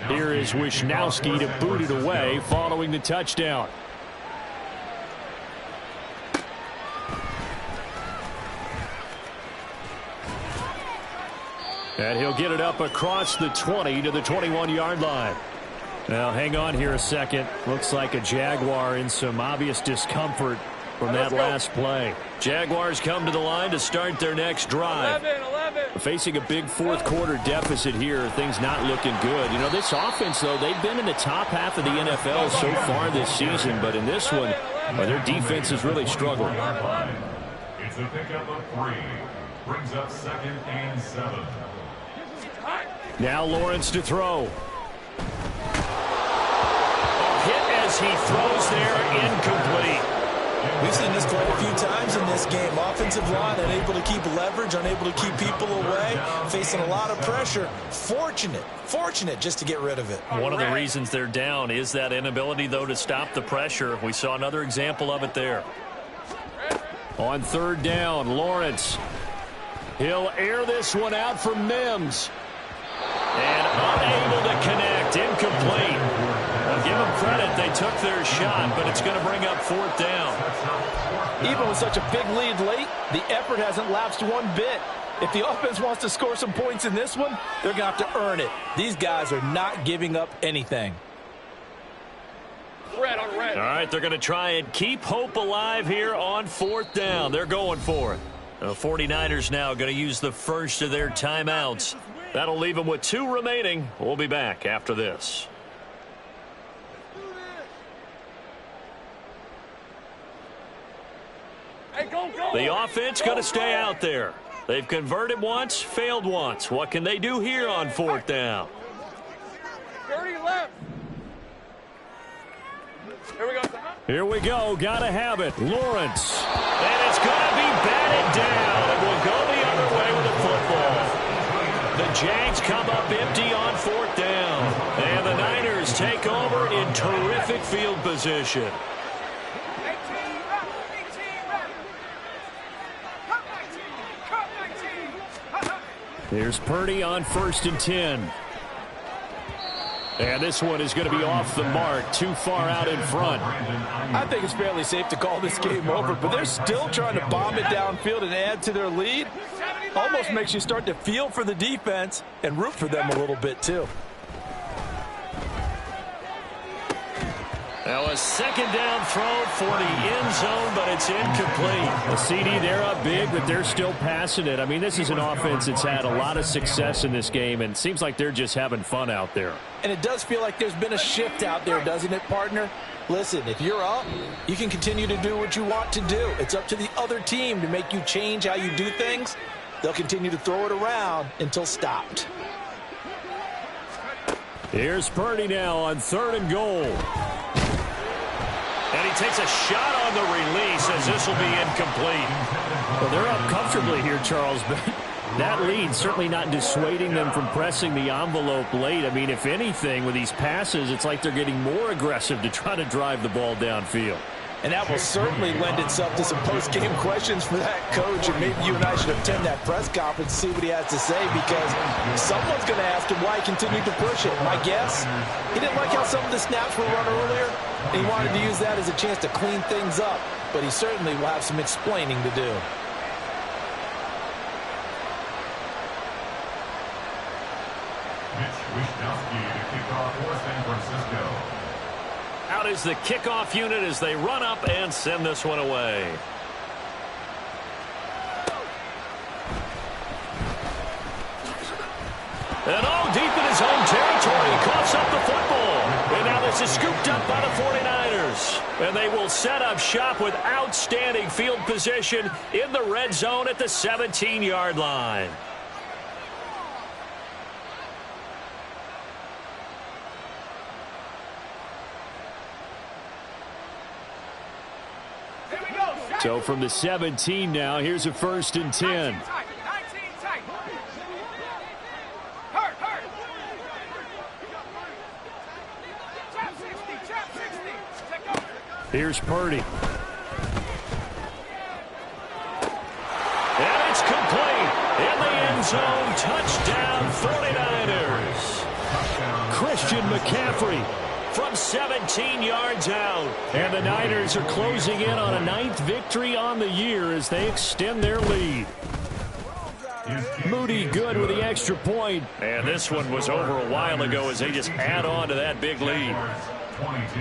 Here is Wishnowski to boot it away following the touchdown. And he'll get it up across the 20 to the 21-yard line. Now, hang on here a second. Looks like a Jaguar in some obvious discomfort from that last play. Jaguars come to the line to start their next drive. 11. Facing a big 4th quarter deficit here, things not looking good. You know, this offense, though, they've been in the top half of the NFL so far this season, but in this one, their defense has really struggled. It's a pickup of 3. Brings up 2nd and 7. Now Lawrence to throw. Hit as he throws there, incomplete. We've seen this quite a few times in this game. Offensive line unable to keep leverage, unable to keep people away, facing a lot of pressure. Fortunate just to get rid of it. One of the reasons they're down is that inability, though, to stop the pressure. We saw another example of it there. On 3rd down, Lawrence. He'll air this one out for Mims. And unable to connect, incomplete. Well, give them credit, they took their shot, but it's going to bring up 4th down. Even with such a big lead late, the effort hasn't lapsed one bit. If the offense wants to score some points in this one, they're going to have to earn it. These guys are not giving up anything. Red on red. All right, they're going to try and keep hope alive here on 4th down. They're going for it. The 49ers now going to use the first of their timeouts That'll leave them with 2 remaining. We'll be back after this. Hey, go, go. The offense going to stay out there. They've converted once, failed once. What can they do here on 4th down? 30 left. Here we go. Here we go. Got to have it. Lawrence. And it's going to be batted down. It will go the other way with the football. The Jags come up empty on 4th down. And the Niners take over in terrific field position. Here's Purdy on 1st and 10. And this one is going to be off the mark, too far out in front. I think it's fairly safe to call this game over, but they're still trying to bomb it downfield and add to their lead. Almost makes you start to feel for the defense and root for them a little bit, too. Now a 2nd down throw for the end zone, but it's incomplete. The CD, they're up big, but they're still passing it. I mean, this is an offense that's had a lot of success in this game, and it seems like they're just having fun out there. And it does feel like there's been a shift out there, doesn't it, partner? Listen, if you're up, you can continue to do what you want to do. It's up to the other team to make you change how you do things. They'll continue to throw it around until stopped. Here's Purdy now on 3rd and goal. And he takes a shot on the release as this will be incomplete. Well, they're up comfortably here, Charles, but that lead certainly not dissuading them from pressing the envelope late. I mean, if anything, with these passes, it's like they're getting more aggressive to try to drive the ball downfield. And that will certainly lend itself to some post-game questions for that coach. And maybe you and I should attend that press conference and see what he has to say, because someone's going to ask him why he continued to push it. My guess, he didn't like how some of the snaps were run earlier, and he wanted to use that as a chance to clean things up. But he certainly will have some explaining to do. Mitch Wishnowsky to kick off for San Francisco. Out is the kickoff unit as they run up and send this one away. And all deep in his own territory, coughs up the football. And now this is scooped up by the 49ers. And they will set up shop with outstanding field position in the red zone at the 17-yard line. So from the 17 now, here's a 1st and 10. Here's Purdy. And it's complete. In the end zone, touchdown 49ers. Christian McCaffrey From 17 yards out. And the Niners are closing in on a 9th victory on the year as they extend their lead. Moody good with the extra point. And this one was over a while ago as they just add on to that big lead. 22.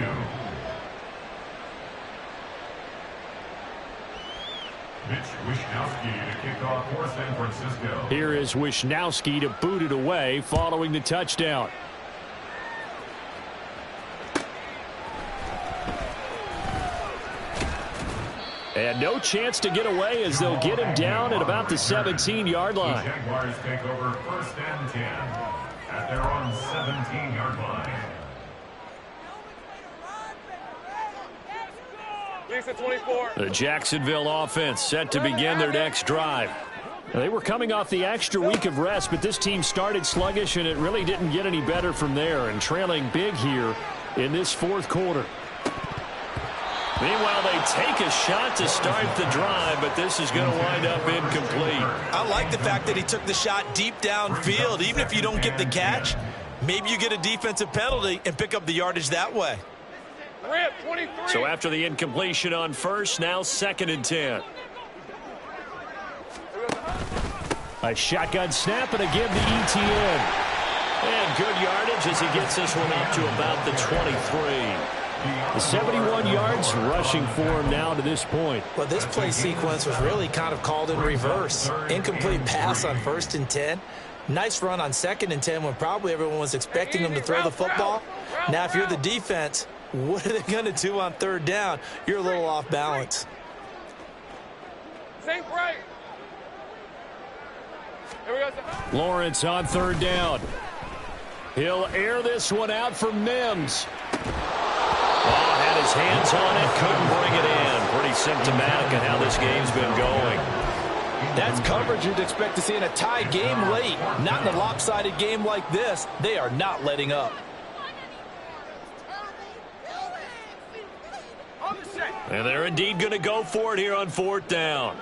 Mitch Wishnowsky to kick off for San Francisco. Here is Wishnowsky to boot it away following the touchdown. And no chance to get away as they'll get him down at about the 17-yard line. The Jaguars take over 1st and 10 at their own 17-yard line. Lisa 24. The Jacksonville offense set to begin their next drive. Now, they were coming off the extra week of rest, but this team started sluggish, and it really didn't get any better from there, and trailing big here in this 4th quarter. Meanwhile, they take a shot to start the drive, but this is going to wind up incomplete. I like the fact that he took the shot deep downfield. Even if you don't get the catch, maybe you get a defensive penalty and pick up the yardage that way. Rip, 23. So after the incompletion on 1st, now 2nd and 10. A shotgun snap, and again the ETN. And good yardage as he gets this one up to about the 23. The 71 yards rushing for him now to this point. Well, this play sequence was really kind of called in reverse. Incomplete pass on 1st and 10. Nice run on 2nd and 10 when probably everyone was expecting them to throw the football. Now, if you're the defense, what are they going to do on 3rd down? You're a little off balance. Same right. Here we go. Lawrence on 3rd down. He'll air this one out for Mims. Oh, had his hands on it, couldn't bring it in. Pretty symptomatic of how this game's been going. That's coverage you'd expect to see in a tie game late. Not in a lopsided game like this. They are not letting up. And they're indeed going to go for it here on 4th down.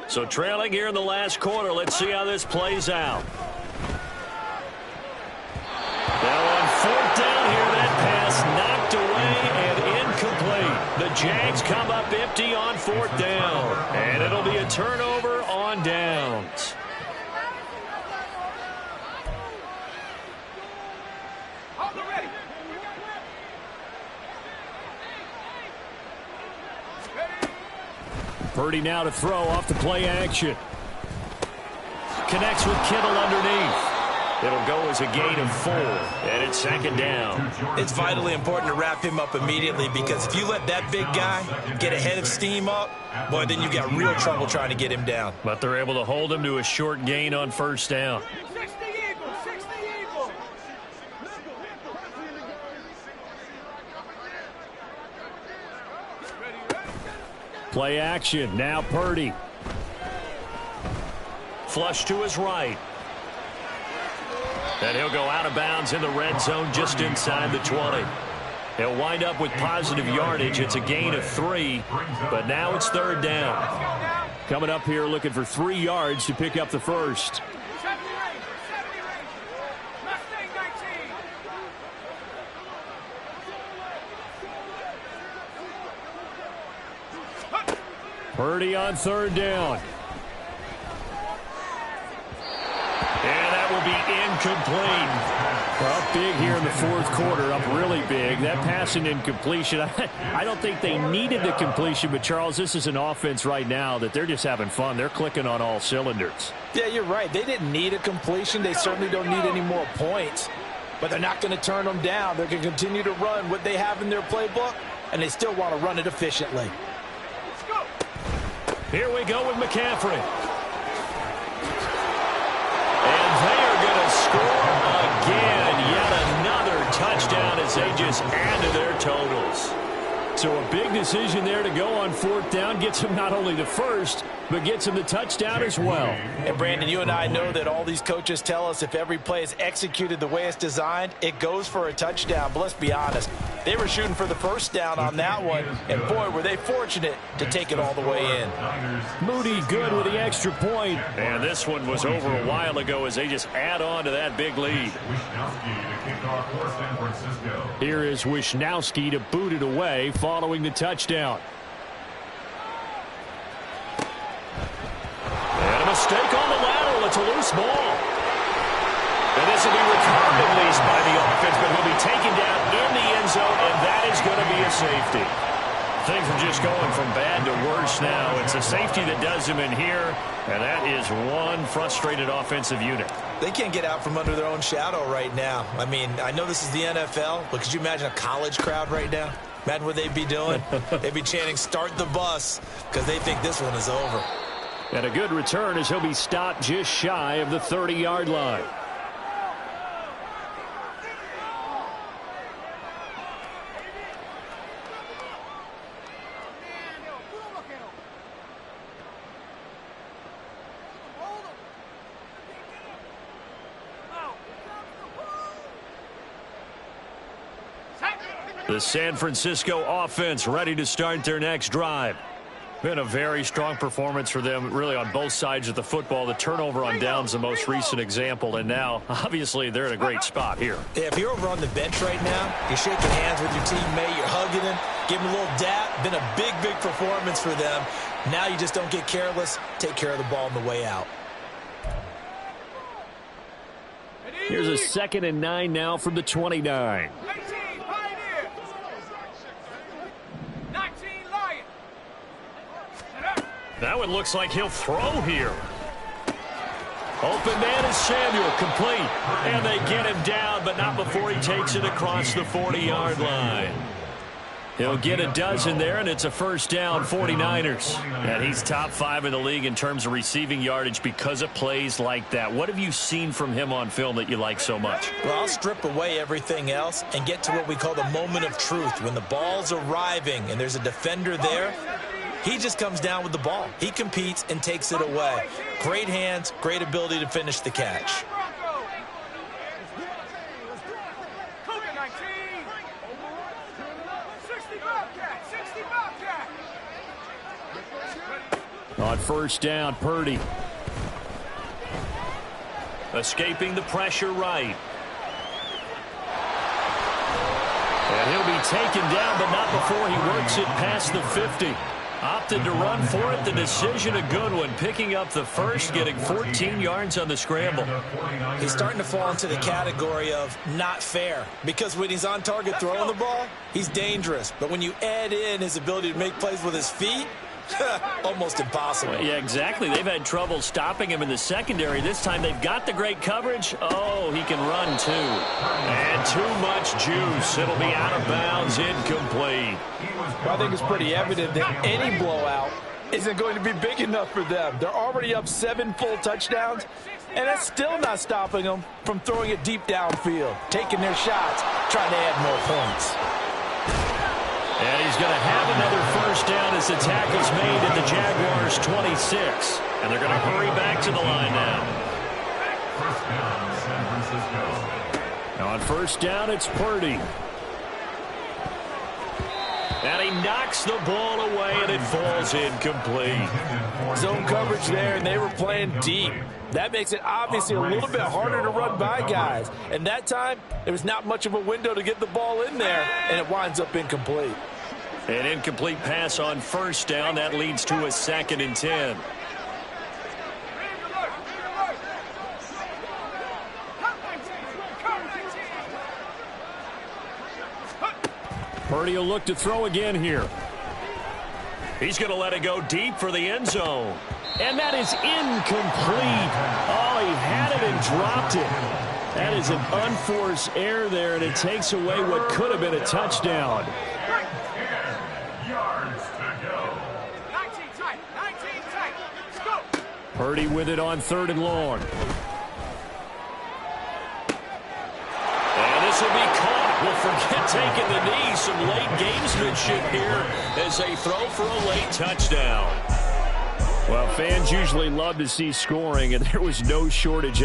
So trailing here in the last quarter. Let's see how this plays out. Now on 4th down here, that pass knocked away and incomplete. The Jags come up empty on 4th down. And it'll be a turnover on downs. Purdy now to throw off the play action. Connects with Kittle underneath. It'll go as a gain of 4, and it's 2nd down. It's vitally important to wrap him up immediately because if you let that big guy get ahead of steam up, boy, then you've got real trouble trying to get him down. But they're able to hold him to a short gain on 1st down. Play action. Now Purdy. Flush to his right. And he'll go out of bounds in the red zone just inside the 20. He'll wind up with positive yardage. It's a gain of 3, but now it's 3rd down. Coming up here looking for 3 yards to pick up the first. Purdy on 3rd down. And that will be incomplete. Well, big here in the 4th quarter, up really big. That pass and incompletion, I don't think they needed the completion, but Charles, this is an offense right now that they're just having fun. They're clicking on all cylinders. Yeah, you're right. They didn't need a completion. They certainly don't need any more points, but they're not going to turn them down. They're going to continue to run what they have in their playbook, and they still want to run it efficiently. Here we go with McCaffrey. And they are going to score again. Yet another touchdown as they just add to their totals. So a big decision there to go on 4th down. Gets him not only the first, but gets him the touchdown as well. And Brandon, you and I know that all these coaches tell us if every play is executed the way it's designed, it goes for a touchdown. But let's be honest, they were shooting for the 1st down on that one, and boy, were they fortunate to take it all the way in. Moody good with the extra point. And this one was over a while ago as they just add on to that big lead. Here is Wisnowski to boot it away following the touchdown. And a mistake on the lateral. It's a loose ball. And this will be recovered at least by the offense, but he'll be taken down in the end zone, and that is going to be a safety. Things are just going from bad to worse now. It's a safety that does them in here, and that is one frustrated offensive unit. They can't get out from under their own shadow right now. I mean, I know this is the NFL, but could you imagine a college crowd right now? Imagine what they'd be doing. They'd be chanting, "Start the bus," because they think this one is over. And a good return as he'll be stopped just shy of the 30-yard line. The San Francisco offense ready to start their next drive. Been a very strong performance for them, really, on both sides of the football. The turnover on downs, the most recent example, and now, obviously, they're in a great spot here. Yeah, if you're over on the bench right now, you're shaking hands with your teammate, you're hugging him, giving him a little dap. Been a big, big performance for them. Now you just don't get careless. Take care of the ball on the way out. Here's a 2nd and 9 now from the 29. That one looks like he'll throw here. Open man is Samuel, complete. And they get him down, but not before he takes it across the 40-yard line. He'll get a dozen there, and it's a first down, 49ers. And he's top 5 in the league in terms of receiving yardage because of plays like that. What have you seen from him on film that you like so much? Well, I'll strip away everything else and get to what we call the moment of truth. When the ball's arriving and there's a defender there, he just comes down with the ball. He competes and takes it away. Great hands, great ability to finish the catch. On first down, Purdy. Escaping the pressure right. And he'll be taken down, but not before he works it past the 50. Opted to run for it. The decision a good one. Picking up the first, getting 14 yards on the scramble. He's starting to fall into the category of not fair. Because when he's on target throwing the ball, he's dangerous. But when you add in his ability to make plays with his feet, almost impossible. Yeah, exactly. They've had trouble stopping him in the secondary. This time they've got the great coverage. Oh, he can run too. And too much juice. It'll be out of bounds, incomplete. I think it's pretty evident that any blowout isn't going to be big enough for them. They're already up 7 full touchdowns, and that's still not stopping them from throwing it deep downfield, taking their shots, trying to add more points. And he's going to have another first down as the tackle's made at the Jaguars' 26. And they're going to hurry back to the line now. First down, San Francisco. On first down, it's Purdy. And he knocks the ball away, and it falls incomplete. Zone coverage there, and they were playing deep. That makes it obviously a little bit harder to run by guys. And that time, there was not much of a window to get the ball in there, and it winds up incomplete. An incomplete pass on first down. That leads to a 2nd and 10. Purdy will look to throw again here. He's going to let it go deep for the end zone. And that is incomplete. Oh, he had it and dropped it. That is an unforced error there, and it takes away what could have been a touchdown. 10 yards to go. 19 tight. Let's go. Purdy with it on 3rd and long. And this will be caught. Well, forget taking the knee. Some late gamesmanship here as they throw for a late touchdown. Well, fans usually love to see scoring, and there was no shortage of